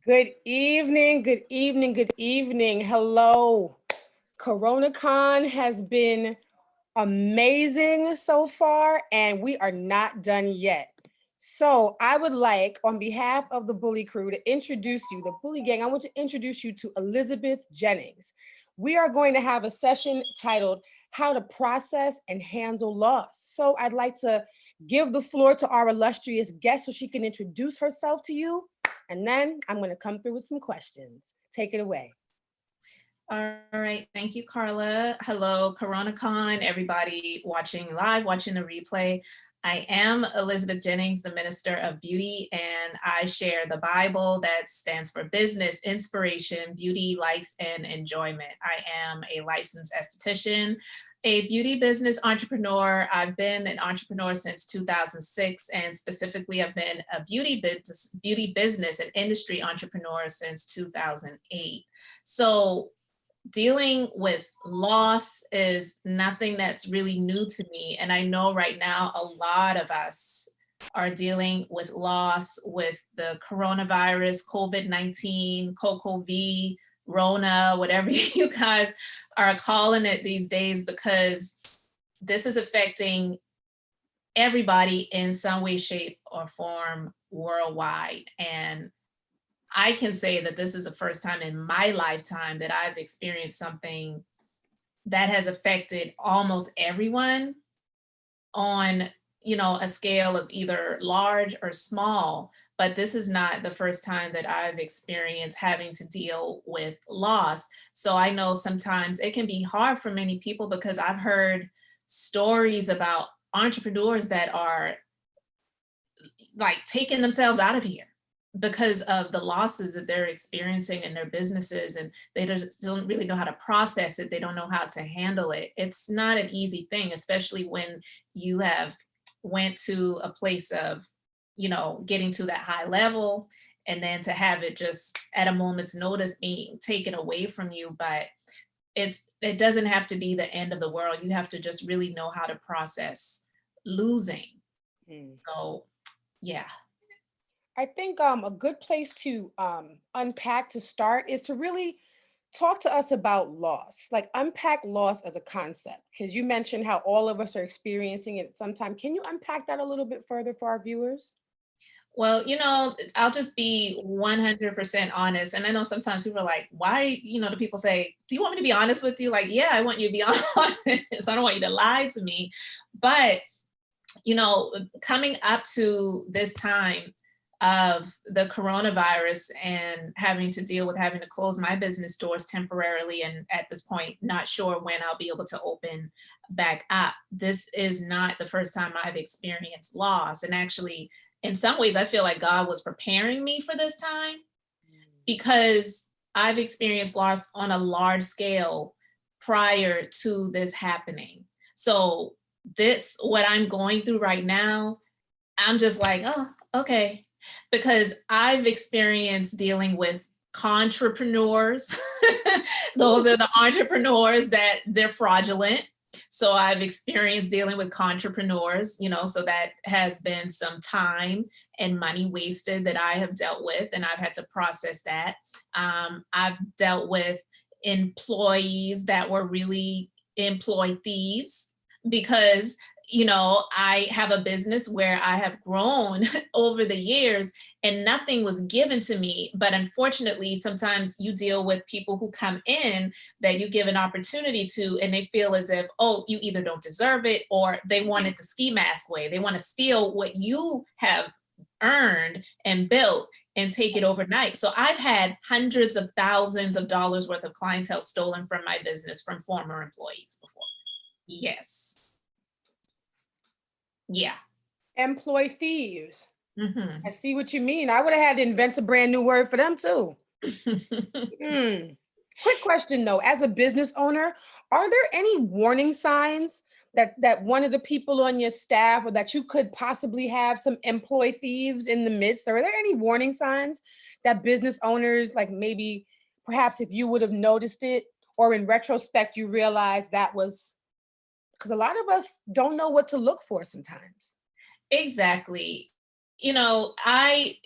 Good evening, good evening, good evening. Hello. CoronaCon has been amazing so far, and we are not done yet. So, I would like, on behalf of the Bully Crew, to introduce you, the Bully Gang. I want to introduce you to Elizabeth Jennings. We are going to have a session titled How to Process and Handle Loss. So, I'd like to give the floor to our illustrious guest so she can introduce herself to you. And then I'm going to come through with some questions. Take it away. All right, thank you, Carla. Hello, CoronaCon, everybody watching live, watching the replay. I am Elizabeth Jennings, the Minister of Beauty, and I share the Bible that stands for business, inspiration, beauty, life, and enjoyment. I am a licensed esthetician, a beauty business entrepreneur. I've been an entrepreneur since 2006, and specifically I've been a beauty business and industry entrepreneur since 2008. So dealing with loss is nothing that's really new to me. And I know right now a lot of us are dealing with loss with the coronavirus, COVID-19, CoV, Rona, whatever you guys are calling it these days, because this is affecting everybody in some way, shape, or form worldwide. And I can say that this is the first time in my lifetime that I've experienced something that has affected almost everyone on, a scale of either large or small. But this is not the first time that I've experienced having to deal with loss. So I know sometimes it can be hard for many people, because I've heard stories about entrepreneurs that are like taking themselves out of here because of the losses that they're experiencing in their businesses, and they just don't really know how to process it. They don't know how to handle it. It's not an easy thing, especially when you have went to a place of, getting to that high level, and then to have it just at a moment's notice being taken away from you. But it doesn't have to be the end of the world. You have to just really know how to process losing. Mm. So yeah. I think a good place to unpack to start is to really talk to us about loss, like unpack loss as a concept, because you mentioned how all of us are experiencing it at some time. Can you unpack that a little bit further for our viewers? Well, I'll just be 100% honest. And I know sometimes people are like, why, do people say, do you want me to be honest with you? Like, yeah, I want you to be honest. I don't want you to lie to me. But, coming up to this time of the coronavirus and having to deal with having to close my business doors temporarily, and at this point, not sure when I'll be able to open back up. This is not the first time I've experienced loss. And actually, in some ways, I feel like God was preparing me for this time, because I've experienced loss on a large scale prior to this happening. So what I'm going through right now, I'm just like, oh, okay. Because I've experienced dealing with entrepreneurs. Those are the entrepreneurs that they're fraudulent. So I've experienced dealing with entrepreneurs, so that has been some time and money wasted that I have dealt with, and I've had to process that. I've dealt with employees that were really employee thieves, because I have a business where I have grown over the years, and nothing was given to me. But unfortunately, sometimes you deal with people who come in that you give an opportunity to, and they feel as if, oh, you either don't deserve it, or they want it the ski mask way. They want to steal what you have earned and built and take it overnight. So I've had hundreds of thousands of dollars worth of clientele stolen from my business from former employees before. Yes. Yeah. Employee thieves. Mm-hmm. I see what you mean. I would have had to invent a brand new word for them too. Quick question though, as a business owner, are there any warning signs that one of the people on your staff, or that you could possibly have some employee thieves in the midst? Are there any warning signs that business owners, like maybe perhaps if you would have noticed it, or in retrospect you realize that was, because a lot of us don't know what to look for sometimes. Exactly. I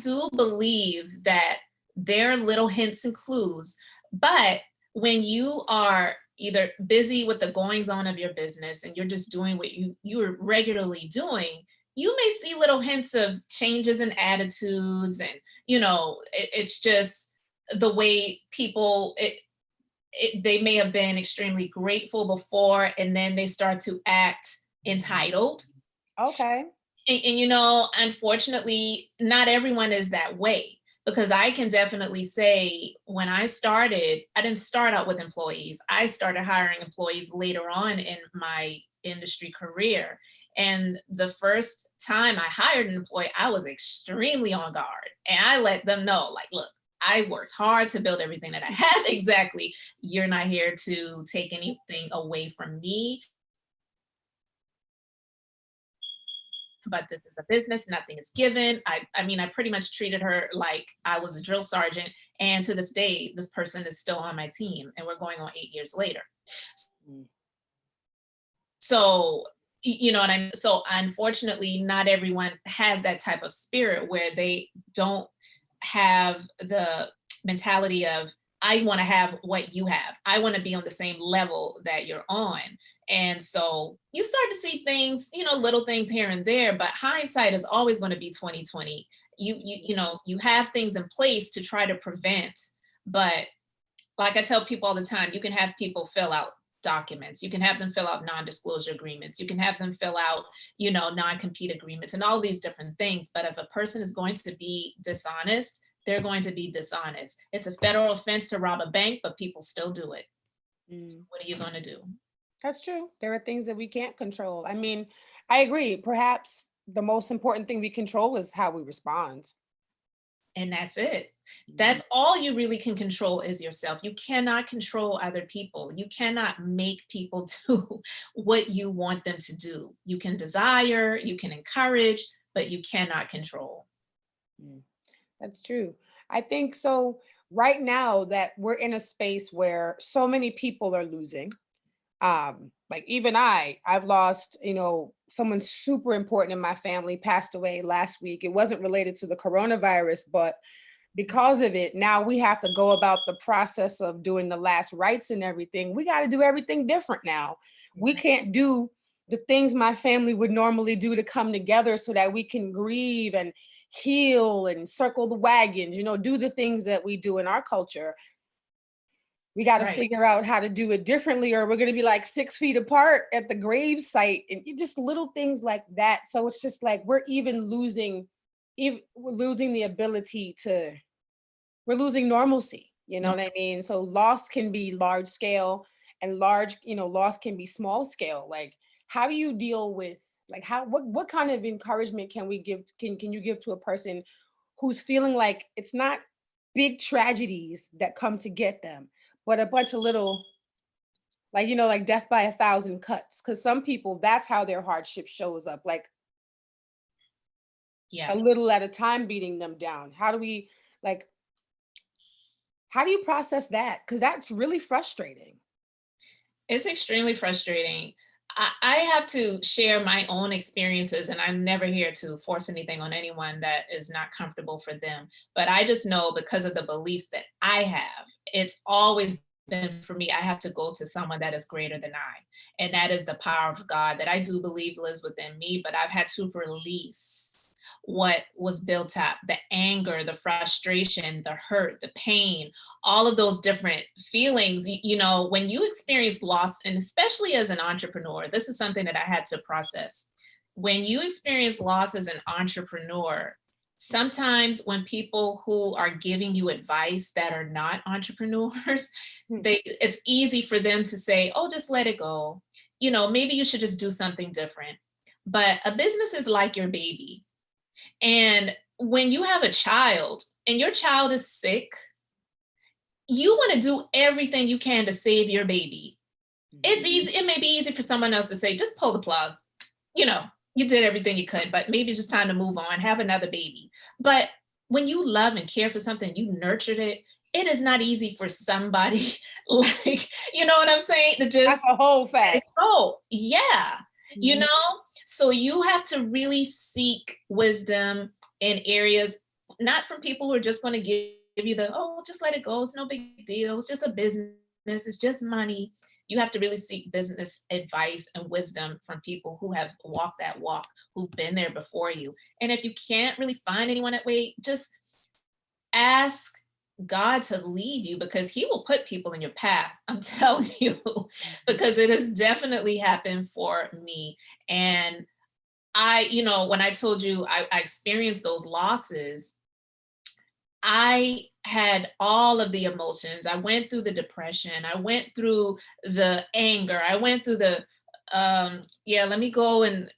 do believe that there are little hints and clues, but when you are either busy with the goings on of your business and you're just doing what you're regularly doing, you may see little hints of changes in attitudes, and it's just the way people, they may have been extremely grateful before, and then they start to act entitled. Okay. And unfortunately, not everyone is that way, because I can definitely say when I started, I didn't start out with employees. I started hiring employees later on in my industry career. And the first time I hired an employee, I was extremely on guard. And I let them know, like, look, I worked hard to build everything that I have. Exactly. You're not here to take anything away from me. But this is a business, nothing is given. I mean, I pretty much treated her like I was a drill sergeant. And to this day, this person is still on my team, and we're going on 8 years later. Mm. So, you know what I mean? So unfortunately, not everyone has that type of spirit where they don't have the mentality of, I want to have what you have. I want to be on the same level that you're on. And so you start to see things, little things here and there, but hindsight is always going to be 2020. You have things in place to try to prevent, but like I tell people all the time, you can have people fill out documents. You can have them fill out non-disclosure agreements. You can have them fill out, non-compete agreements and all these different things. But if a person is going to be dishonest, they're going to be dishonest. It's a federal offense to rob a bank, but people still do it. So what are you going to do? That's true. There are things that we can't control. I mean, I agree. Perhaps the most important thing we control is how we respond. And that's it. That's all you really can control is yourself. You cannot control other people. You cannot make people do what you want them to do. You can desire, you can encourage, but you cannot control. That's true. I think so. Right now that we're in a space where so many people are losing, like even I've lost, someone super important in my family passed away last week. It wasn't related to the coronavirus, but because of it, now we have to go about the process of doing the last rites and everything. We got to do everything different now. We can't do the things my family would normally do to come together so that we can grieve and heal and circle the wagons, do the things that we do in our culture. We got to Right. figure out how to do it differently, or we're going to be like 6 feet apart at the grave site, and just little things like that. So it's just like we're losing the ability to, we're losing normalcy. You know what I mean? So loss can be large scale, and loss can be small scale. Like, how do you deal with, like, what kind of encouragement can we give? Can you give to a person who's feeling like it's not big tragedies that come to get them, but a bunch of little, like death by 1,000 cuts? Because some people, that's how their hardship shows up, like Yeah. a little at a time beating them down. How do you process that? Because that's really frustrating. It's extremely frustrating. I have to share my own experiences, and I'm never here to force anything on anyone that is not comfortable for them. But I just know, because of the beliefs that I have, it's always been for me, I have to go to someone that is greater than I. And that is the power of God that I do believe lives within me, but I've had to release what was built up, the anger, the frustration, the hurt, the pain, all of those different feelings. When you experience loss, and especially as an entrepreneur, this is something that I had to process. When you experience loss as an entrepreneur, sometimes when people who are giving you advice that are not entrepreneurs, it's easy for them to say, oh, just let it go. Maybe you should just do something different. But a business is like your baby. And when you have a child and your child is sick, you want to do everything you can to save your baby. It's easy. It may be easy for someone else to say, just pull the plug. You did everything you could, but maybe it's just time to move on, have another baby. But when you love and care for something, you nurtured it. It is not easy for somebody like, you know what I'm saying? To just, That's a whole fact. oh, yeah. So you have to really seek wisdom in areas, not from people who are just going to give you the, oh, just let it go. It's no big deal. It's just a business. It's just money. You have to really seek business advice and wisdom from people who have walked that walk, who've been there before you. And if you can't really find anyone that way, just ask God to lead you, because he will put people in your path. I'm telling you, because it has definitely happened for me. And when I told you I experienced those losses, I had all of the emotions. I went through the depression. I went through the anger. I went through the yeah, let me go and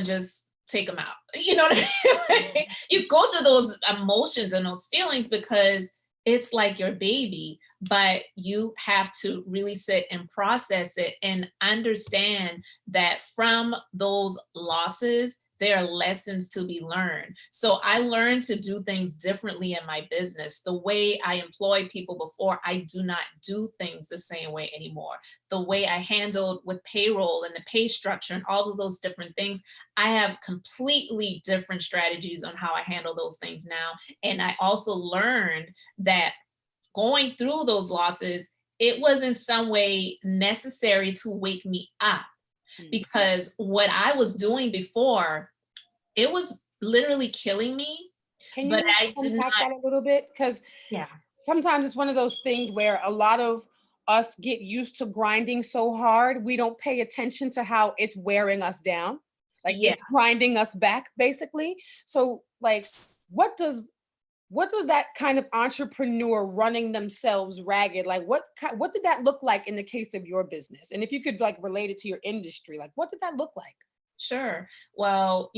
just take them out. You know what I mean? You go through those emotions and those feelings because it's like your baby, but you have to really sit and process it and understand that from those losses, there are lessons to be learned. So I learned to do things differently in my business. The way I employed people before, I do not do things the same way anymore. The way I handled with payroll and the pay structure and all of those different things, I have completely different strategies on how I handle those things now. And I also learned that going through those losses, it was in some way necessary to wake me up, because what I was doing before, it was literally killing me, Can but you I did unpack not. that a little bit? Because Yeah. sometimes it's one of those things where a lot of us get used to grinding so hard, we don't pay attention to how it's wearing us down. Like Yeah. it's grinding us back, basically. So, like, what does what does that kind of entrepreneur running themselves ragged, like what did that look like in the case of your business? And if you could like relate it to your industry, like what did that look like? Sure. Well,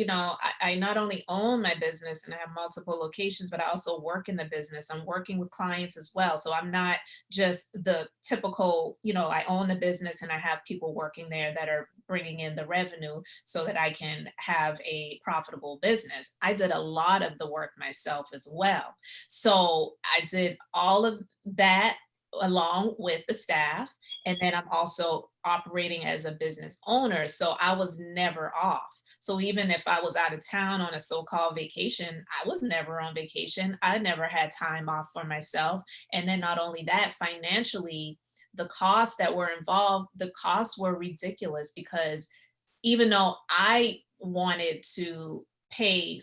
I not only own my business and I have multiple locations, but I also work in the business. I'm working with clients as well. So I'm not just the typical, I own the business and I have people working there that are bringing in the revenue so that I can have a profitable business. I did a lot of the work myself as well. So I did all of that along with the staff. And then I'm also operating as a business owner. So I was never off. So even if I was out of town on a so-called vacation, I was never on vacation. I never had time off for myself. And then not only that, financially, the costs that were involved, the costs were ridiculous, because even though I wanted to pay,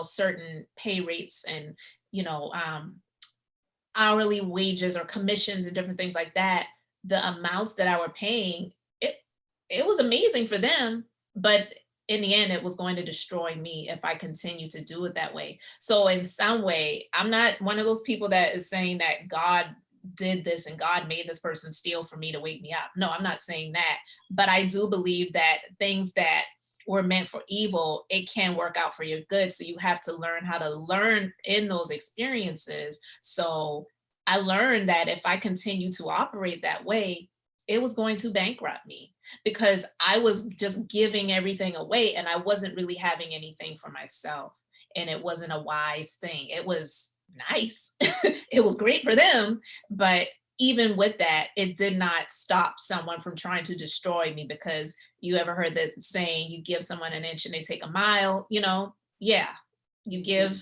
certain pay rates and, you know, um, hourly wages or commissions and different things like that, the amounts that I were paying, it was amazing for them, but in the end, it was going to destroy me if I continue to do it that way. So in some way, I'm not one of those people that is saying that God did this and God made this person steal for me to wake me up. No, I'm not saying that, but I do believe that things that were meant for evil, it can work out for your good. So you have to learn how to learn in those experiences. So I learned that if I continue to operate that way, it was going to bankrupt me, because I was just giving everything away and I wasn't really having anything for myself. And it wasn't a wise thing. It was nice. It was great for them, but even with that, it did not stop someone from trying to destroy me, because you ever heard that saying, you give someone an inch and they take a mile, Yeah, you give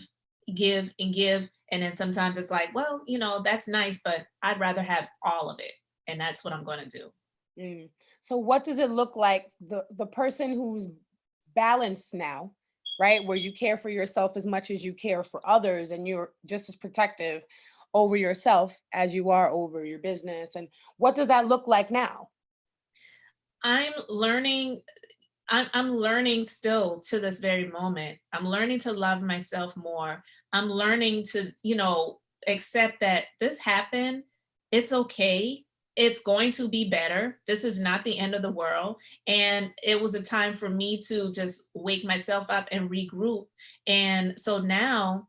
and give. And then sometimes it's like, well, that's nice, but I'd rather have all of it. And that's what I'm going to do. Mm. So what does it look like, the person who's balanced now, right? Where you care for yourself as much as you care for others and you're just as protective over yourself as you are over your business. And what does that look like now? I'm learning. I'm learning still to this very moment. I'm learning to love myself more. I'm learning to, accept that this happened. It's okay. It's going to be better. This is not the end of the world. And it was a time for me to just wake myself up and regroup. And so now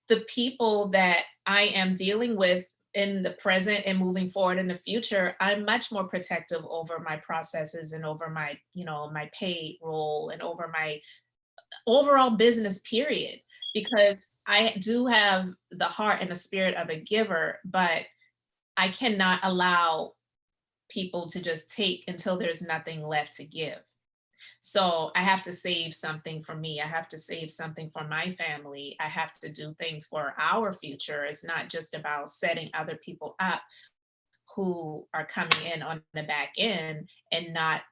the people that I am dealing with in the present and moving forward in the future, I'm much more protective over my processes and over my, my payroll and over my overall business period, because I do have the heart and the spirit of a giver, but I cannot allow people to just take until there's nothing left to give. So I have to save something for me. I have to save something for my family. I have to do things for our future. It's not just about setting other people up who are coming in on the back end and not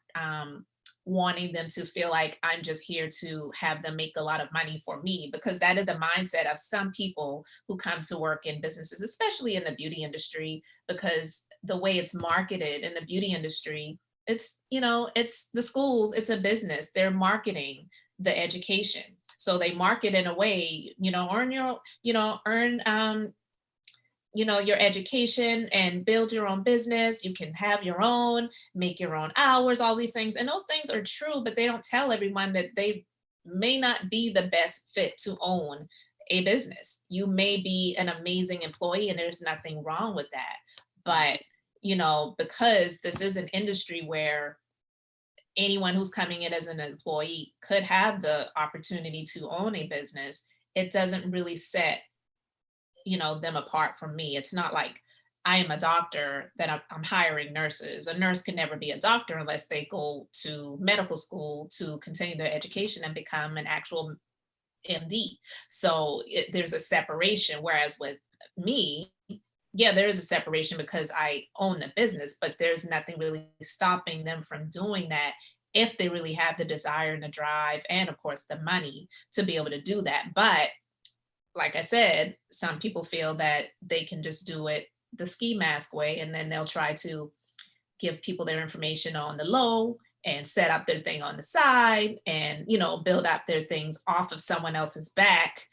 wanting them to feel like I'm just here to have them make a lot of money for me, because that is the mindset of some people who come to work in businesses, especially in the beauty industry, because the way it's marketed in the beauty industry, it's, it's the schools, it's a business, they're marketing the education. So they market in a way, earn your, earn your education and build your own business. You can have your own, make your own hours, all these things. And those things are true, but they don't tell everyone that they may not be the best fit to own a business. You may be an amazing employee and there's nothing wrong with that. But, because this is an industry where anyone who's coming in as an employee could have the opportunity to own a business, it doesn't really set them apart from me. It's not like I am a doctor that I'm hiring nurses. A nurse can never be a doctor unless they go to medical school to continue their education and become an actual MD. So there's a separation. Whereas with me, yeah, there is a separation because I own the business, but there's nothing really stopping them from doing that if they really have the desire and the drive and, of course, the money to be able to do that. But like I said, some people feel that they can just do it the ski mask way, and then they'll try to give people their information on the low and set up their thing on the side and, build up their things off of someone else's back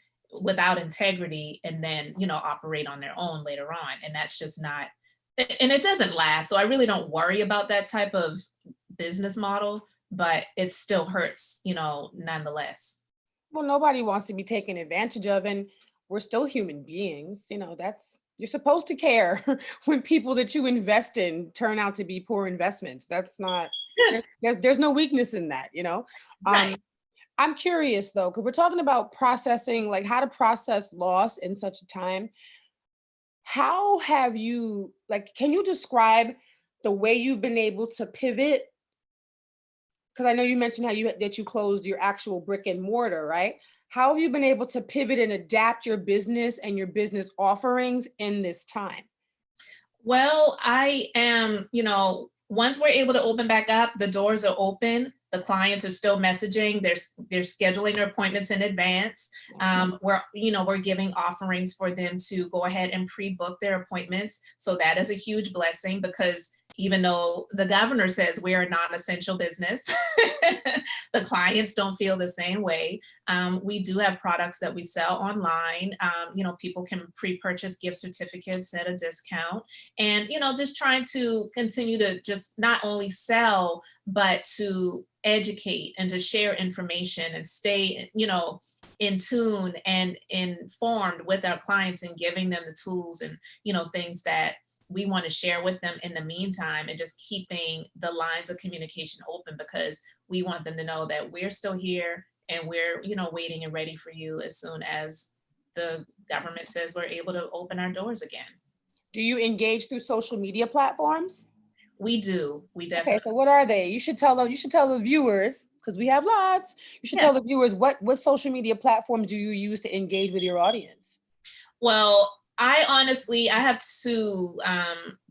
without integrity, and then, operate on their own later on. And that's just not, and it doesn't last. So I really don't worry about that type of business model, but it still hurts, nonetheless. Well, nobody wants to be taken advantage of, and we're still human beings. That's you're supposed to care when people that you invest in turn out to be poor investments. That's not there's no weakness in that. Right. I'm curious though, because we're talking about processing, like how to process loss in such a time. How have you can you describe the way you've been able to pivot? Because I know you mentioned that you closed your actual brick and mortar, right? How have you been able to pivot and adapt your business and your business offerings in this time? Well, I am, once we're able to open back up, the doors are open. The clients are still messaging. They're scheduling their appointments in advance. Nice. We're giving offerings for them to go ahead and pre-book their appointments. So that is a huge blessing, because even though the governor says we are a non-essential business, the clients don't feel the same way. We do have products that we sell online. People can pre-purchase gift certificates at a discount, and just trying to continue to just not only sell, but to educate and to share information and stay in tune and informed with our clients, and giving them the tools and things that we want to share with them in the meantime, and just keeping the lines of communication open, because we want them to know that we're still here and we're waiting and ready for you as soon as the government says we're able to open our doors again. Do you engage through social media platforms? We do. We Okay, definitely. so what are they? You should tell the viewers, because we have lots. You should Yeah. tell the viewers what social media platforms do you use to engage with your audience? Well, I have two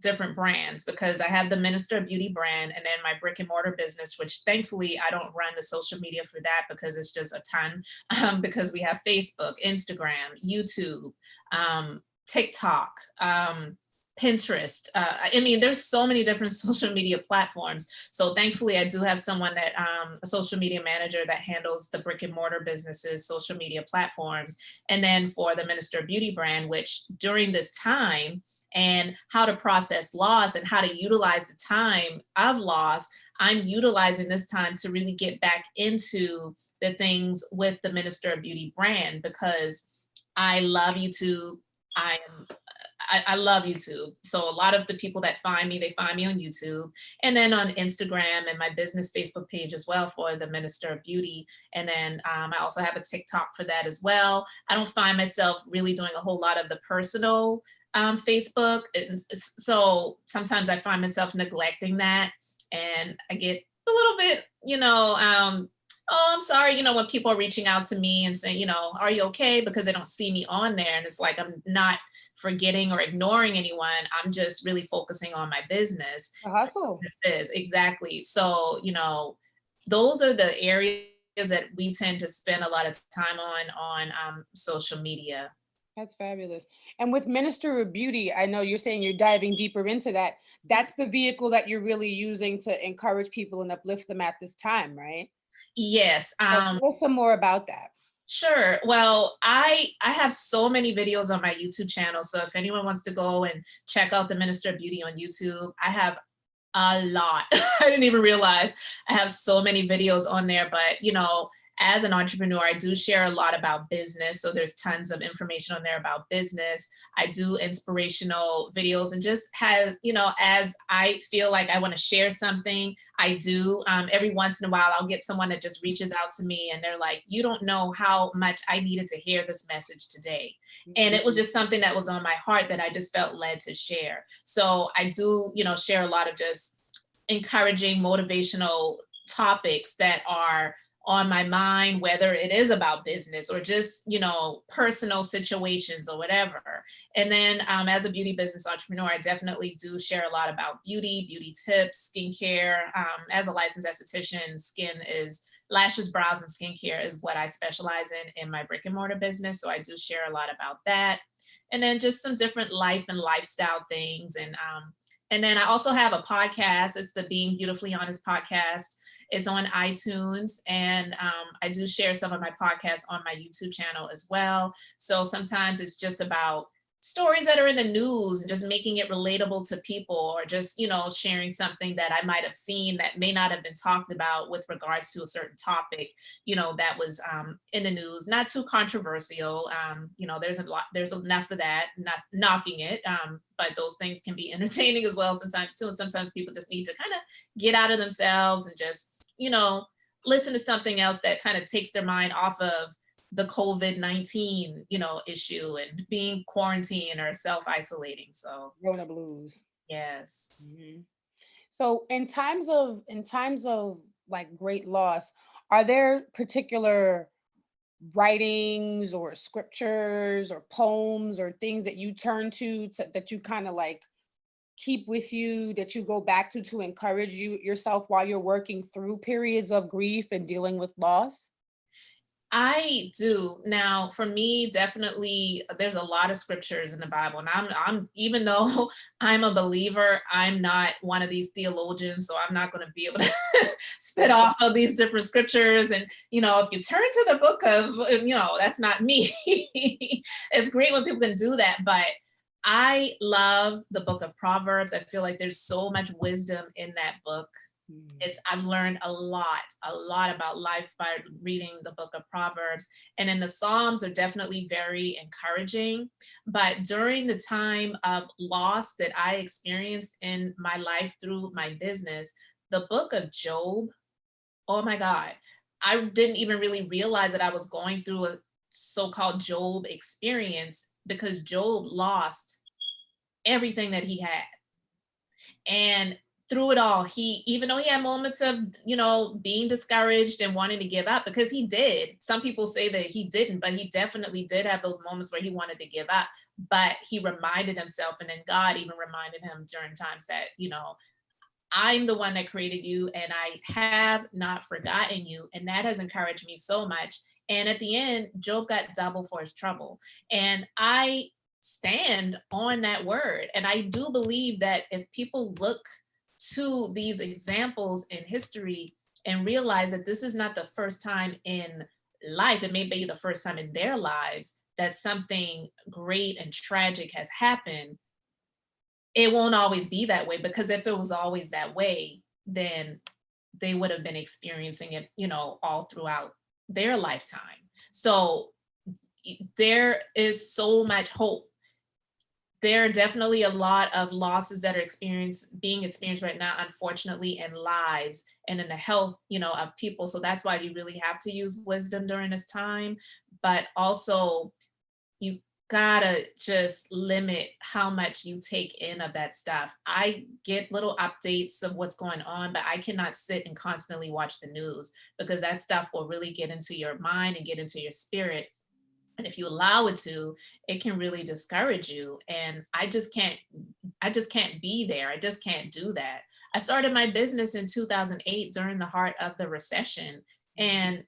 different brands, because I have the Minister of Beauty brand and then my brick and mortar business, which thankfully I don't run the social media for that because it's just a ton, because we have Facebook, Instagram, YouTube, TikTok, Pinterest. I mean, there's so many different social media platforms. So thankfully, I do have someone that a social media manager that handles the brick and mortar businesses, social media platforms, and then for the Minister of Beauty brand, which during this time and how to process loss and how to utilize the time of loss, I'm utilizing this time to really get back into the things with the Minister of Beauty brand, because I love YouTube. I am I love YouTube. So a lot of the people that find me, they find me on YouTube, and then on Instagram and my business Facebook page as well for the Minister of Beauty. And then I also have a TikTok for that as well. I don't find myself really doing a whole lot of the personal Facebook. So sometimes I find myself neglecting that, and I get a little bit, oh, I'm sorry, when people are reaching out to me and saying, are you okay? Because they don't see me on there. And it's like, I'm not forgetting or ignoring anyone. I'm just really focusing on my business. The hustle. This is exactly. So, those are the areas that we tend to spend a lot of time on social media. That's fabulous. And with Minister of Beauty, I know you're saying you're diving deeper into that. That's the vehicle that you're really using to encourage people and uplift them at this time, right? Yes. So tell us some more about that. Sure. Well, I have so many videos on my YouTube channel. So if anyone wants to go and check out the Minister of Beauty on YouTube, I have a lot. I didn't even realize I have so many videos on there, but as an entrepreneur, I do share a lot about business. So there's tons of information on there about business. I do inspirational videos and just have, as I feel like I want to share something, I do. Every once in a while, I'll get someone that just reaches out to me and they're like, you don't know how much I needed to hear this message today. And it was just something that was on my heart that I just felt led to share. So I do, share a lot of just encouraging, motivational topics that are on my mind, whether it is about business or just, personal situations or whatever. And then as a beauty business entrepreneur, I definitely do share a lot about beauty tips, skincare. As a licensed esthetician, lashes, brows, and skincare is what I specialize in my brick and mortar business. So I do share a lot about that. And then just some different life and lifestyle things. And then I also have a podcast. It's the Being Beautifully Honest podcast. It's on iTunes, and I do share some of my podcasts on my YouTube channel as well. So sometimes it's just about stories that are in the news and just making it relatable to people, or just, sharing something that I might have seen that may not have been talked about with regards to a certain topic, that was in the news, not too controversial. There's enough of that, not knocking it, but those things can be entertaining as well sometimes too. And sometimes people just need to kind of get out of themselves and just, listen to something else that kind of takes their mind off of the COVID-19, issue and being quarantined or self-isolating. So Rona blues. yes. Mm-hmm. So in times of like great loss, are there particular writings or scriptures or poems or things that you turn to that you kind of like keep with you, that you go back to encourage yourself while you're working through periods of grief and dealing with loss? I do. Now, for me, definitely, there's a lot of scriptures in the Bible, and I'm even though I'm a believer, I'm not one of these theologians, so I'm not going to be able to spit off of these different scriptures. And if you turn to the book of, that's not me. It's great when people can do that, but I love the book of Proverbs. I feel like there's so much wisdom in that book. I've learned a lot about life by reading the book of Proverbs. And then the Psalms are definitely very encouraging. But during the time of loss that I experienced in my life through my business, the book of Job, oh my God, I didn't even really realize that I was going through a so-called Job experience, because Job lost everything that he had. And through it all, even though he had moments of, being discouraged and wanting to give up, because he did. Some people say that he didn't, but he definitely did have those moments where he wanted to give up. But he reminded himself, and then God even reminded him during times that, I'm the one that created you and I have not forgotten you. And that has encouraged me so much. And at the end, Job got double for his trouble. And I stand on that word. And I do believe that if people look to these examples in history and realize that this is not the first time in life, it may be the first time in their lives that something great and tragic has happened, it won't always be that way. Because if it was always that way, then they would have been experiencing it, all throughout their lifetime. So there is so much hope. There are definitely a lot of losses that are being experienced right now, unfortunately, in lives and in the health, of people. So that's why you really have to use wisdom during this time. But also, you gotta just limit how much you take in of that stuff. I get little updates of what's going on, but I cannot sit and constantly watch the news because that stuff will really get into your mind and get into your spirit. And if you allow it to, it can really discourage you. And I just can't be there. I just can't do that. I started my business in 2008 during the heart of the recession. And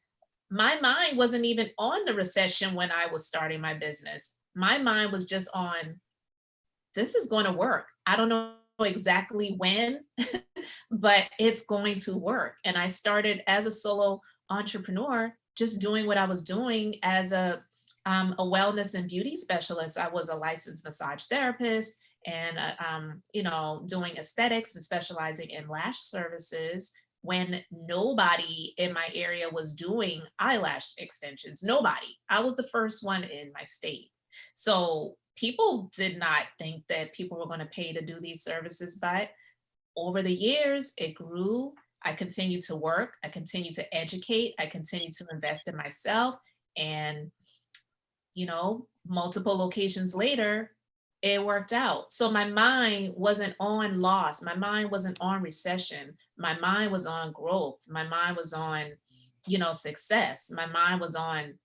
my mind wasn't even on the recession when I was starting my business. My mind was just on, this is going to work. I don't know exactly when, but it's going to work. And I started as a solo entrepreneur, just doing what I was doing as a wellness and beauty specialist. I was a licensed massage therapist and, doing aesthetics and specializing in lash services when nobody in my area was doing eyelash extensions. Nobody. I was the first one in my state. So people did not think that people were going to pay to do these services, but over the years, it grew. I continued to work. I continued to educate. I continued to invest in myself. And, multiple locations later, it worked out. So my mind wasn't on loss. My mind wasn't on recession. My mind was on growth. My mind was on, success. My mind was on,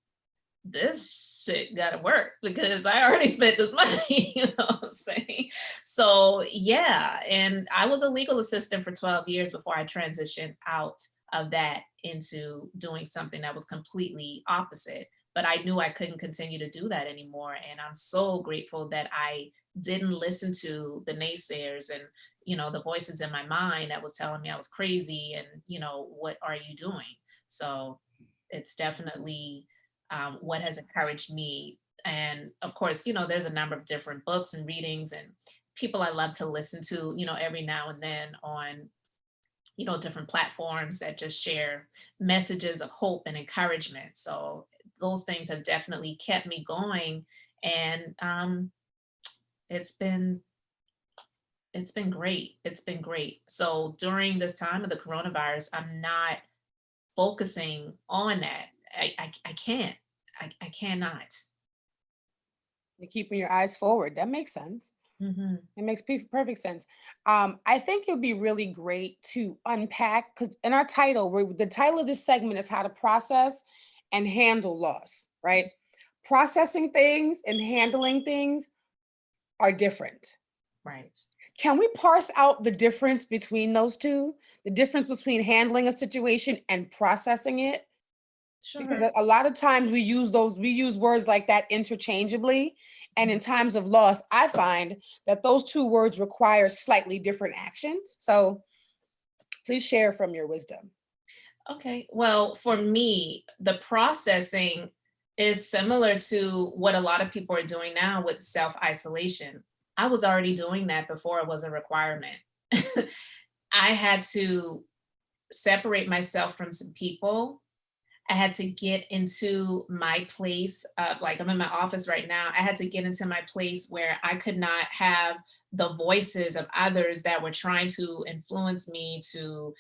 this shit gotta work because I already spent this money, you know what I'm saying? So yeah, and I was a legal assistant for 12 years before I transitioned out of that into doing something that was completely opposite. But I knew I couldn't continue to do that anymore. And I'm so grateful that I didn't listen to the naysayers and, the voices in my mind that was telling me I was crazy and, what are you doing? So it's definitely what has encouraged me. And of course, there's a number of different books and readings and people I love to listen to, every now and then on, different platforms that just share messages of hope and encouragement. So those things have definitely kept me going. And it's been it's been great. It's been great. So during this time of the coronavirus, I'm not focusing on that. I can't. I cannot. You're keeping your eyes forward. That makes sense. Mhm. It makes perfect sense. I think it'd be really great to unpack because in our title, the title of this segment is how to process and handle loss, right? Processing things and handling things are different. Right. Can we parse out the difference between those two? The difference between handling a situation and processing it? Because Sure. a lot of times we use words like that interchangeably. And in times of loss, I find that those two words require slightly different actions. So please share from your wisdom. Okay. Well, for me, the processing is similar to what a lot of people are doing now with self isolation. I was already doing that before it was a requirement. I had to separate myself from some people. I had to get into my place of, like, I'm in my office right now. I had to get into my place where I could not have the voices of others that were trying to influence me to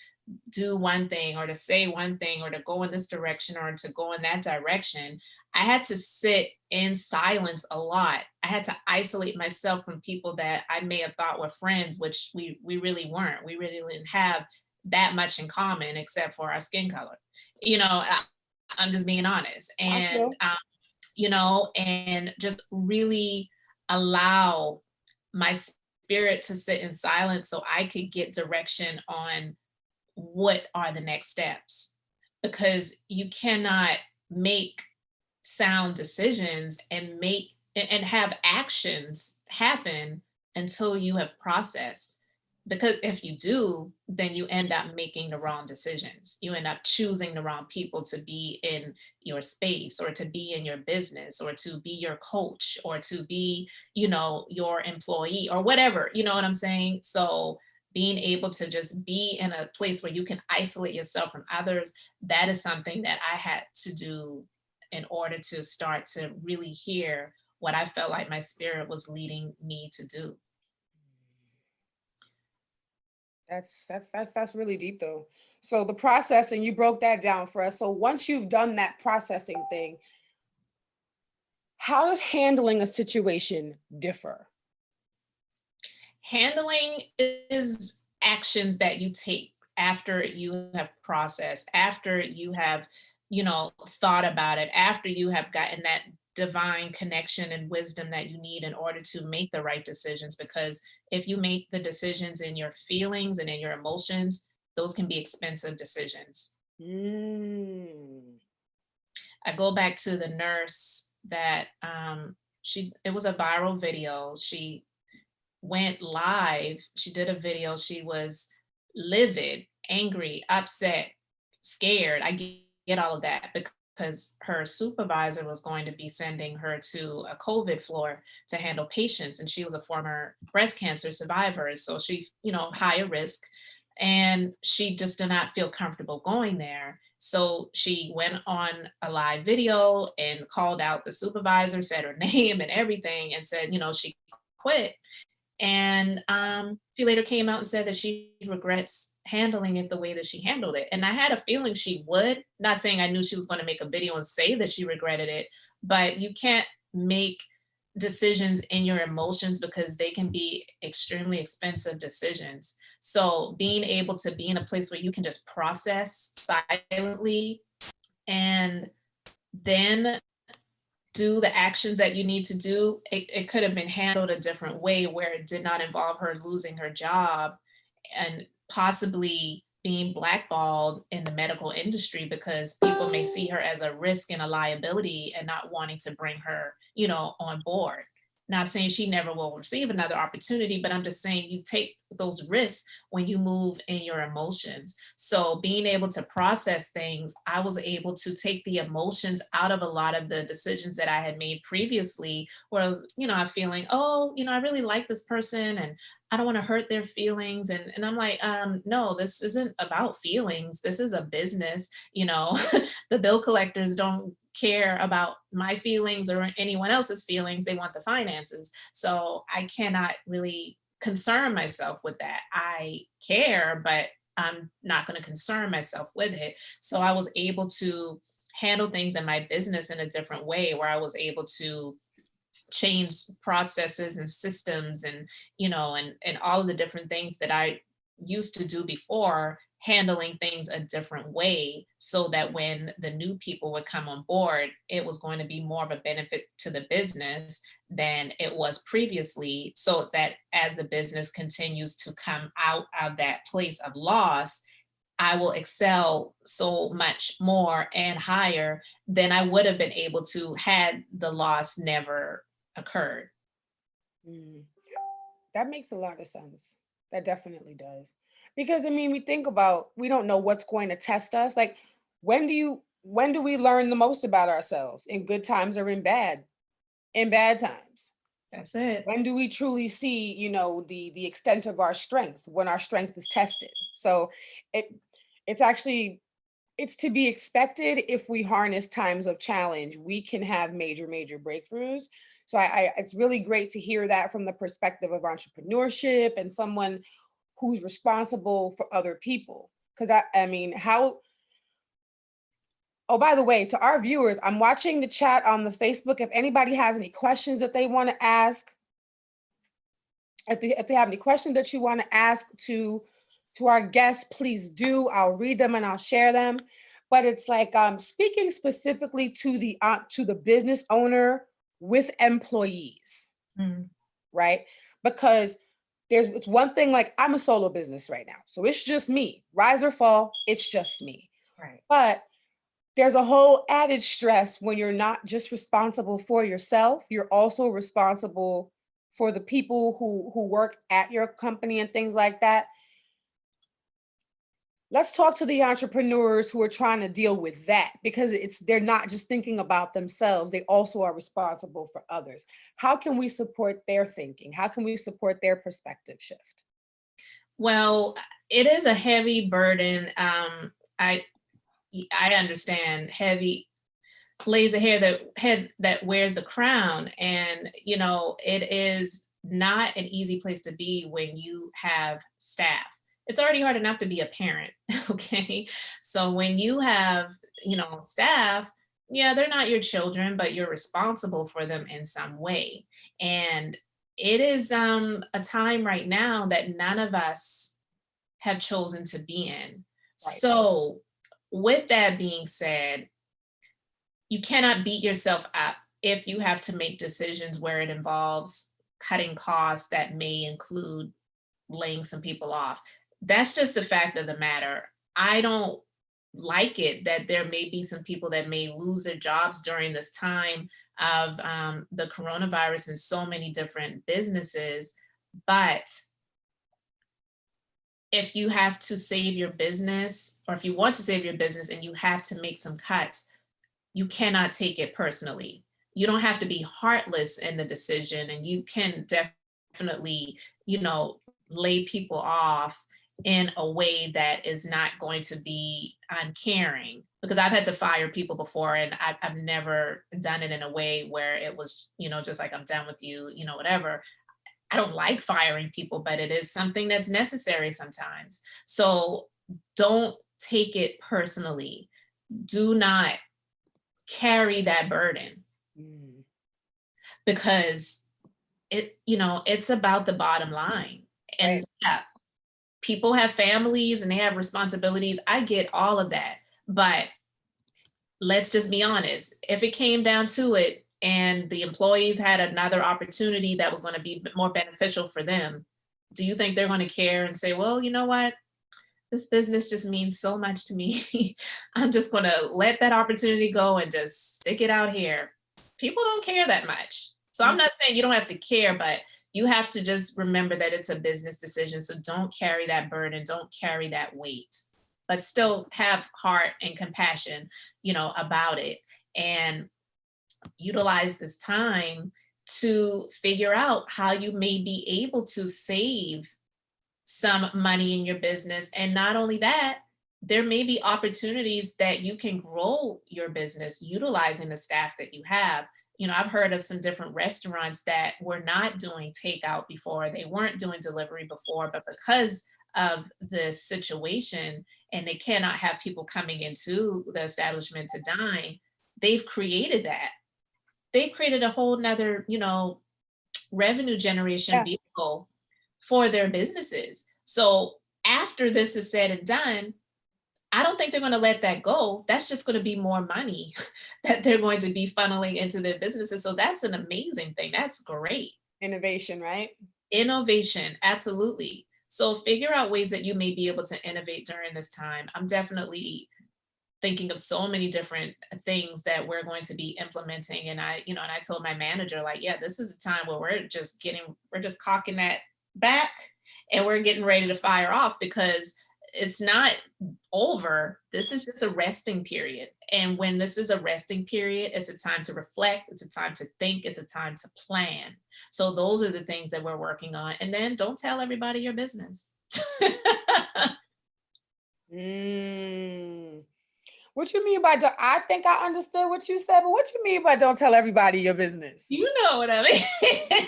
do one thing or to say one thing or to go in this direction or to go in that direction. I had to sit in silence a lot. I had to isolate myself from people that I may have thought were friends, which we really weren't. We really didn't have that much in common except for our skin color. I'm just being honest. I And feel and just really allow my spirit to sit in silence so I could get direction on what are the next steps, because you cannot make sound decisions and have actions happen until you have processed. Because if you do, then you end up making the wrong decisions. You end up choosing the wrong people to be in your space or to be in your business or to be your coach or to be, your employee or whatever. You know what I'm saying? So being able to just be in a place where you can isolate yourself from others, that is something that I had to do in order to start to really hear what I felt like my spirit was leading me to do. that's really deep though. So the processing, you broke that down for us. So once you've done that processing thing, How does handling a situation differ? Handling is actions that you take after you have processed, after you have, thought about it, after you have gotten that divine connection and wisdom that you need in order to make the right decisions. Because if you make the decisions in your feelings and in your emotions, those can be expensive decisions. Mm. I go back to the nurse that it was a viral video. She went live. She did a video. She was livid, angry, upset, scared. I get all of that because her supervisor was going to be sending her to a COVID floor to handle patients. And she was a former breast cancer survivor. So she, higher risk. And she just did not feel comfortable going there. So she went on a live video and called out the supervisor, said her name and everything, and said, she quit. And she later came out and said that she regrets handling it the way that she handled it. And I had a feeling she would, not saying I knew she was going to make a video and say that she regretted it, but you can't make decisions in your emotions because they can be extremely expensive decisions. So being able to be in a place where you can just process silently and then do the actions that you need to do, it could have been handled a different way where it did not involve her losing her job and possibly being blackballed in the medical industry because people may see her as a risk and a liability and not wanting to bring her, on board. Not saying she never will receive another opportunity, but I'm just saying you take those risks when you move in your emotions. So being able to process things, I was able to take the emotions out of a lot of the decisions that I had made previously, where I was, I'm feeling, oh, I really like this person and I don't want to hurt their feelings. And I'm like, no, this isn't about feelings. This is a business. The bill collectors don't care about my feelings or anyone else's feelings. They want the finances. So I cannot really concern myself with that. I care, but I'm not going to concern myself with it. So I was able to handle things in my business in a different way where I was able to change processes and systems and and all of the different things that I used to do before, handling things a different way so that when the new people would come on board, it was going to be more of a benefit to the business than it was previously, so that as the business continues to come out of that place of loss, I will excel so much more and higher than I would have been able to had the loss never occurred. Mm. That makes a lot of sense. That definitely does. Because I mean, we don't know what's going to test us. Like when do we learn the most about ourselves? In good times or in bad? In bad times. That's it. When do we truly see, the extent of our strength when our strength is tested? So it it's actually it's to be expected. If we harness times of challenge, we can have major breakthroughs. So it's really great to hear that from the perspective of entrepreneurship and someone who's responsible for other people. Because I mean, how oh, by the way, to our viewers, I'm watching the chat on the Facebook. If anybody has any questions that they want to ask, if they have any questions that you want to ask to our guests, please do. I'll read them and I'll share them. But it's like speaking specifically to the business owner with employees, Mm, right? Because it's one thing, like I'm a solo business right now, so it's just me. Rise or fall, it's just me. right. But there's a whole added stress when you're not just responsible for yourself, you're also responsible for the people who work at your company and things like that. Let's talk to the entrepreneurs who are trying to deal with that, because they're not just thinking about themselves, they also are responsible for others. How can we support their thinking? How can we support their perspective shift? Well, it is a heavy burden. I understand heavy lays a head that wears the crown, and it is not an easy place to be when you have staff. It's already hard enough to be a parent. Okay, so when you have staff, Yeah, they're not your children, but you're responsible for them in some way. And it is a time right now that none of us have chosen to be in. Right. So, with that being said, you cannot beat yourself up if you have to make decisions where it involves cutting costs that may include laying some people off. That's just the fact of the matter. I don't like it that there may be some people that may lose their jobs during this time of the coronavirus in so many different businesses. But if you have to save your business, or if you want to save your business and you have to make some cuts, you cannot take it personally. You don't have to be heartless in the decision, and you can definitely, lay people off in a way that is not going to be uncaring. Because I've had to fire people before, and I've never done it in a way where it was, just like, I'm done with you, whatever. I don't like firing people, but it is something that's necessary sometimes. So don't take it personally. Do not carry that burden, Mm, because it's about the bottom line. right. And yeah, people have families and they have responsibilities. I get all of that. But let's just be honest. If it came down to it and the employees had another opportunity that was going to be more beneficial for them, do you think they're going to care and say, well, you know what? This business just means so much to me. I'm just going to let that opportunity go and just stick it out here. People don't care that much. So I'm Mm, not saying you don't have to care, but you have to just remember that it's a business decision. So don't carry that burden, don't carry that weight, but still have heart and compassion, about it. And utilize this time to figure out how you may be able to save some money in your business. And not only that, there may be opportunities that you can grow your business utilizing the staff that you have. I've heard of some different restaurants that were not doing takeout before, they weren't doing delivery before, but because of the situation and they cannot have people coming into the establishment to dine, they've created that. They've created a whole nother, revenue generation yeah. vehicle for their businesses. So after this is said and done, I don't think they're going to let that go. That's just going to be more money that they're going to be funneling into their businesses. So that's an amazing thing. That's great. Innovation, right? Innovation, absolutely. So figure out ways that you may be able to innovate during this time. I'm definitely thinking of so many different things that we're going to be implementing. And I told my manager, like, yeah, this is a time where we're just cocking that back and we're getting ready to fire off, because it's not over. This is just a resting period. And when this is a resting period, it's a time to reflect, it's a time to think, it's a time to plan. So those are the things that we're working on. And then don't tell everybody your business. Mm. What you mean by I think I understood what you said, but what you mean by don't tell everybody your business? You know what I But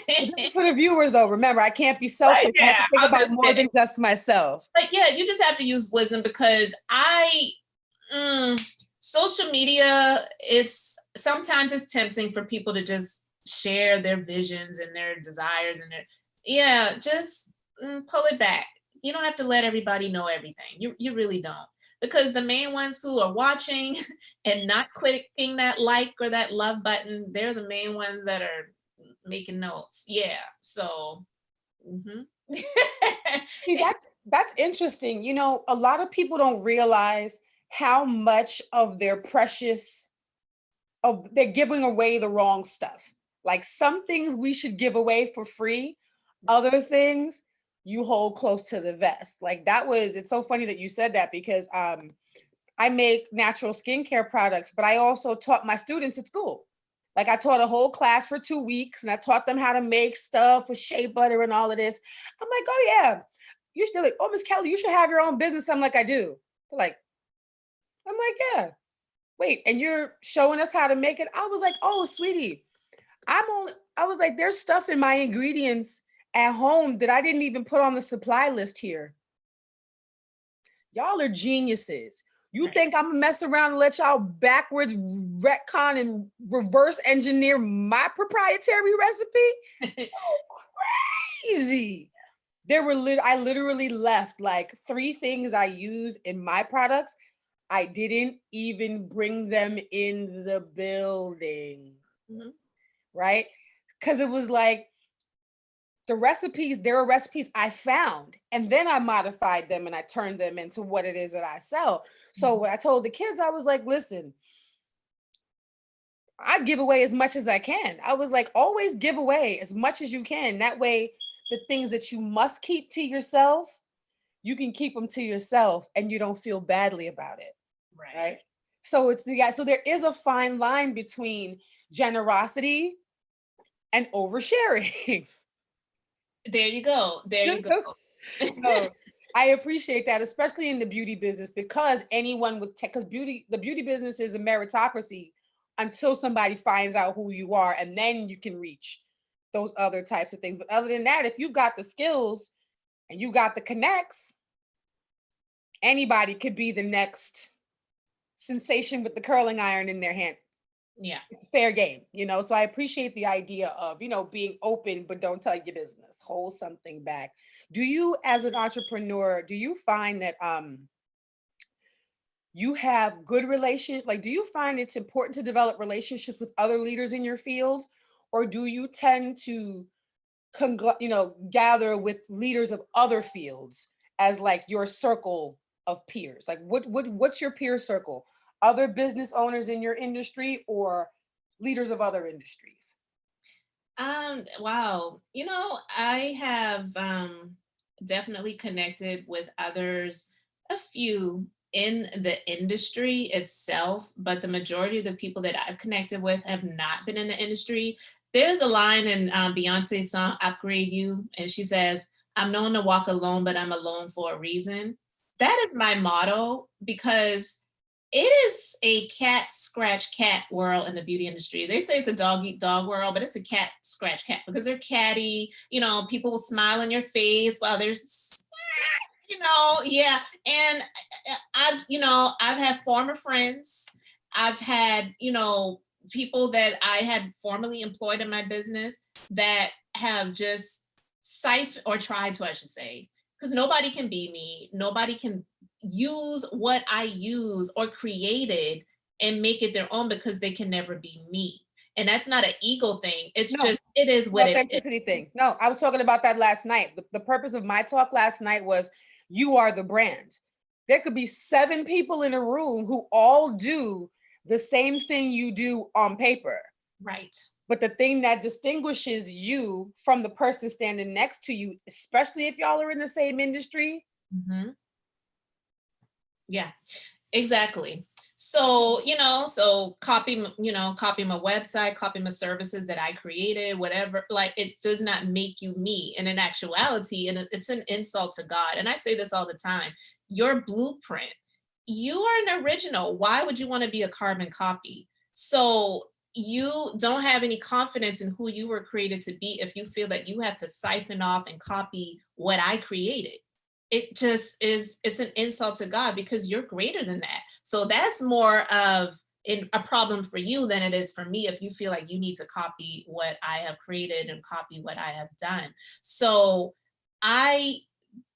this mean? is for the viewers though. Remember, I can't be Right, selfish. I have yeah, to think I'm about just more kidding. than just myself. But yeah, you just have to use wisdom, because social media, sometimes it's tempting for people to just share their visions and their desires and yeah, just pull it back. You don't have to let everybody know everything. You really don't. Because the main ones who are watching and not clicking that like or that love button, they're the main ones that are making notes. Yeah. So, mhm. See, that's interesting. A lot of people don't realize how much of their precious of they're giving away the wrong stuff. Like some things we should give away for free, other things you hold close to the vest. Like it's so funny that you said that because I make natural skincare products, but I also taught my students at school. Like I taught a whole class for 2 weeks and I taught them how to make stuff with shea butter and all of this. I'm like, oh yeah. They're like, oh, Miss Kelly, you should have your own business. I'm like, I do. They're like, I'm like, yeah. Wait, and you're showing us how to make it? I was like, oh, sweetie, I was like, there's stuff in my ingredients at home that I didn't even put on the supply list here. Y'all are geniuses. You think I'm gonna mess around and let y'all backwards retcon and reverse engineer my proprietary recipe? Crazy. I literally left like 3 things I use in my products. I didn't even bring them in the building. Mhm. Right? Because it was like there were recipes I found, and then I modified them and I turned them into what it is that I sell. So Mhm. what I told the kids, I was like, listen, I give away as much as I can. I was like, always give away as much as you can. That way, the things that you must keep to yourself, you can keep them to yourself and you don't feel badly about it. Right. Right. So so there is a fine line between generosity and oversharing. There you go. There you go. So I appreciate that, especially in the beauty business, because anyone with tech, because the beauty business is a meritocracy until somebody finds out who you are, and then you can reach those other types of things. But other than that, if you've got the skills and you got the connects, anybody could be the next sensation with the curling iron in their hand. Yeah. It's fair game, so I appreciate the idea of being open but don't tell your business, hold something back. Do you, as an entrepreneur, do you find that you have good relations, like, do you find it's important to develop relationships with other leaders in your field, or do you tend to gather with leaders of other fields as like your circle of peers? Like, what's your peer circle? Other business owners in your industry or leaders of other industries? Wow. I have definitely connected with others, a few in the industry itself, but the majority of the people that I've connected with have not been in the industry. There's a line in Beyonce's song Upgrade You, and she says, I'm known to walk alone, but I'm alone for a reason. That is my motto because it is a cat scratch cat world in the beauty industry. They say it's a dog eat dog world, but it's a cat scratch cat because they're catty. People will smile in your face while there's, yeah. And I've had former friends. I've had, people that I had formerly employed in my business that have just siphoned or tried to, I should say, because nobody can be me. Nobody can use what I use or created and make it their own because they can never be me. And that's not an ego thing. It's No, just, it is what it is. authenticity thing. No, I was talking about that last night. The purpose of my talk last night was you are the brand. There could be 7 people in a room who all do the same thing you do on paper. Right. But the thing that distinguishes you from the person standing next to you, especially if y'all are in the same industry. Mm-hmm. Yeah, exactly. So, copy my website, copy my services that I created, whatever, like it does not make you me. And in actuality, and it's an insult to God. And I say this all the time, your blueprint, you are an original. Why would you want to be a carbon copy? So you don't have any confidence in who you were created to be if you feel that you have to siphon off and copy what I created. It's an insult to God because you're greater than that. So that's more of a problem for you than it is for me if you feel like you need to copy what I have created and copy what I have done. So I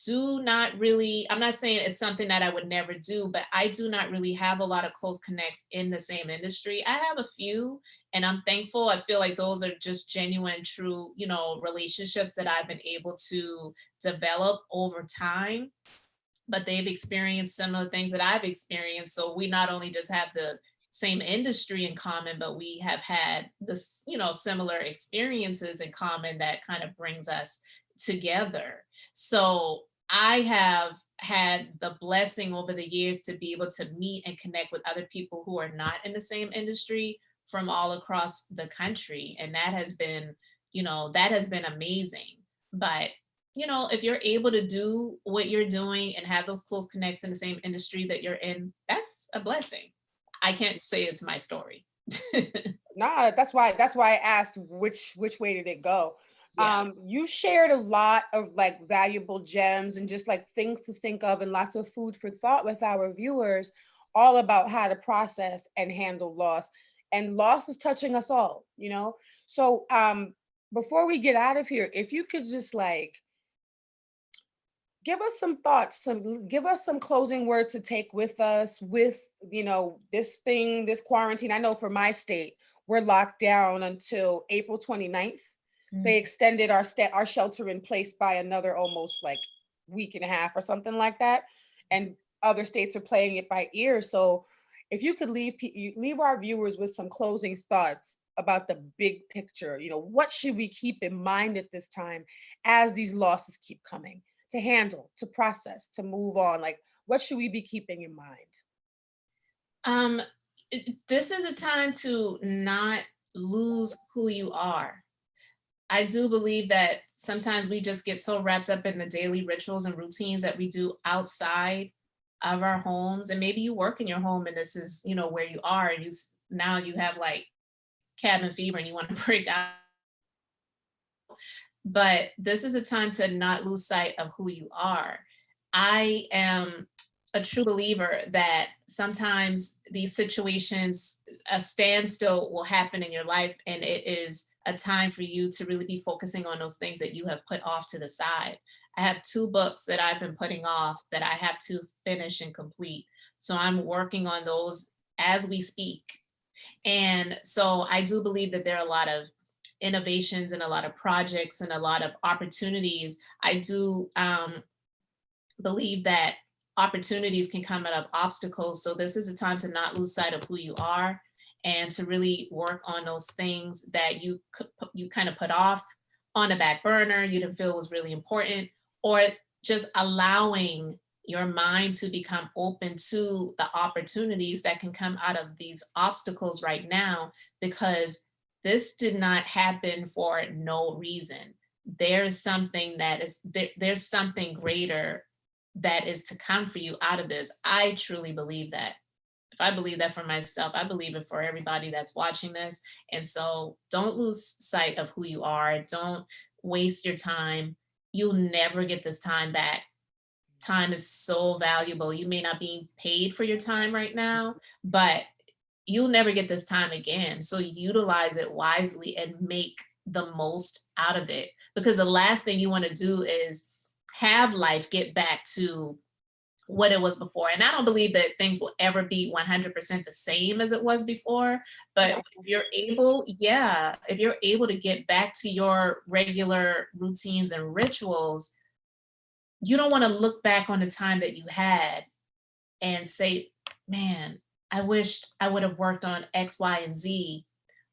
do not really, I'm not saying it's something that I would never do, but I do not really have a lot of close connects in the same industry. I have a few, and I'm thankful. I feel like those are just genuine, true, relationships that I've been able to develop over time, but they've experienced similar things that I've experienced. So we not only just have the same industry in common, but we have had this, similar experiences in common that kind of brings us together. So I have had the blessing over the years to be able to meet and connect with other people who are not in the same industry from all across the country. And that has been amazing. But if you're able to do what you're doing and have those close connects in the same industry that you're in, that's a blessing. I can't say it's my story. Nah, that's why I asked which way did it go. Yeah. You shared a lot of like valuable gems and just like things to think of and lots of food for thought with our viewers. all about how to process and handle loss. And loss is touching us all, you know? So before we get out of here, if you could just like give us some thoughts, give us some closing words to take with us with, you know, this thing, this quarantine. I know for my state, we're locked down until April 29th. They extended our shelter in place by another almost like week and a half or something like that. And other states are playing it by ear. So if you could leave our viewers with some closing thoughts about the big picture, you know, what should we keep in mind at this time as these losses keep coming? To handle, to process, to move on? Like, what should we be keeping in mind? Um, this is a time to not lose who you are. I do believe that sometimes we just get so wrapped up in the daily rituals and routines that we do outside of our homes. And maybe you work in your home and this is, you know, where you are, and now you have like cabin fever and you want to break out. But this is a time to not lose sight of who you are. I am a true believer that sometimes these situations, a standstill will happen in your life, and it is a time for you to really be focusing on those things that you have put off to the side. I have 2 books that I've been putting off that I have to finish and complete. So I'm working on those as we speak. And so I do believe that there are a lot of innovations and a lot of projects and a lot of opportunities. I do believe that opportunities can come out of obstacles. So this is a time to not lose sight of who you are and to really work on those things that you kind of put off on a back burner, you didn't feel was really important, or just allowing your mind to become open to the opportunities that can come out of these obstacles right now, because this did not happen for no reason. There's something that is there's something greater that is to come for you out of this. I truly believe that. If I believe that for myself, I believe it for everybody that's watching this. And so don't lose sight of who you are. Don't waste your time. You'll never get this time back. Time is so valuable. You may not be paid for your time right now, but you'll never get this time again. So utilize it wisely and make the most out of it. Because the last thing you want to do is have life get back to what it was before. And I don't believe that things will ever be 100% the same as it was before. But if you're able, if you're able to get back to your regular routines and rituals, you don't want to look back on the time that you had and say, man, I wished I would have worked on X, Y, and Z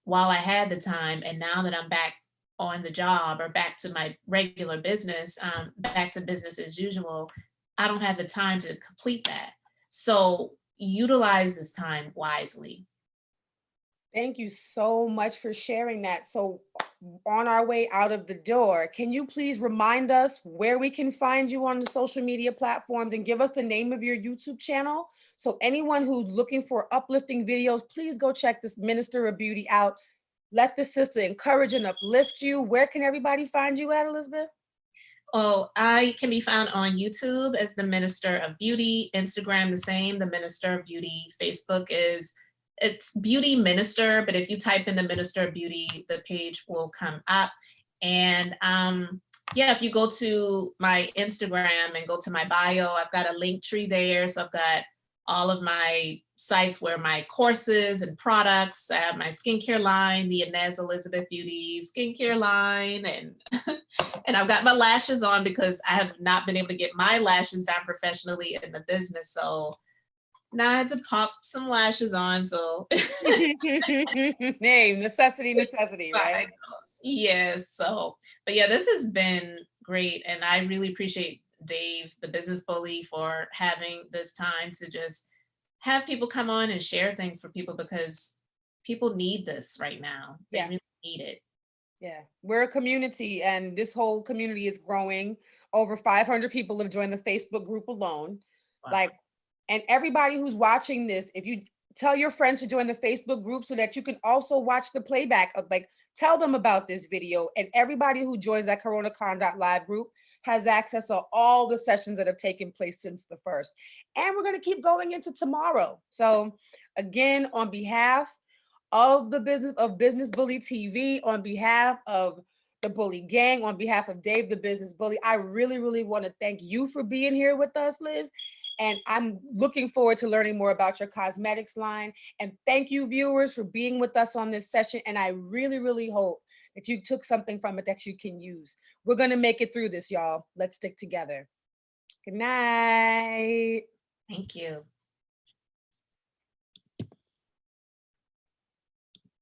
while I had the time. And now that I'm back on the job or back to my regular business, back to business as usual, I don't have the time to complete that. So utilize this time wisely. Thank you so much for sharing that. So, on our way out of the door, can you please remind us where we can find you on the social media platforms and give us the name of your YouTube channel? So, anyone who's looking for uplifting videos, please go check this Minister of Beauty out. Let the sister encourage and uplift you. Where can everybody find you at, Elizabeth? Oh, I can be found on YouTube as the Minister of Beauty, Instagram the same, the Minister of Beauty, Facebook it's Beauty Minister, but if you type in the Minister of Beauty, the page will come up. And if you go to my Instagram and go to my bio, I've got a link tree there. So I've got all of my sites where my courses and products, I have my skincare line, the Inez Elizabeth Beauty skincare line, and and I've got my lashes on because I have not been able to get my lashes done professionally in the business. So now I had to pop some lashes on. So hey, necessity, right? Yes. So, but yeah, this has been great. And I really appreciate Dave, the business bully, for having this time to just have people come on and share things for people, because people need this right now. They really need it. Yeah, we're a community, and this whole community is growing. Over 500 people have joined the Facebook group alone. Wow. Like, and everybody who's watching this, if you tell your friends to join the Facebook group so that you can also watch the playback, like tell them about this video. And everybody who joins that coronacon.live group has access to all the sessions that have taken place since the first. And we're going to keep going into tomorrow. So again, on behalf of the Business Bully TV, on behalf of the Bully Gang, on behalf of Dave the Business Bully, I really, really want to thank you for being here with us, Liz. And I'm looking forward to learning more about your cosmetics line. And thank you, viewers, for being with us on this session. And I really, really hope that you took something from it that you can use. We're going to make it through this, y'all. Let's stick together. Good night. Thank you.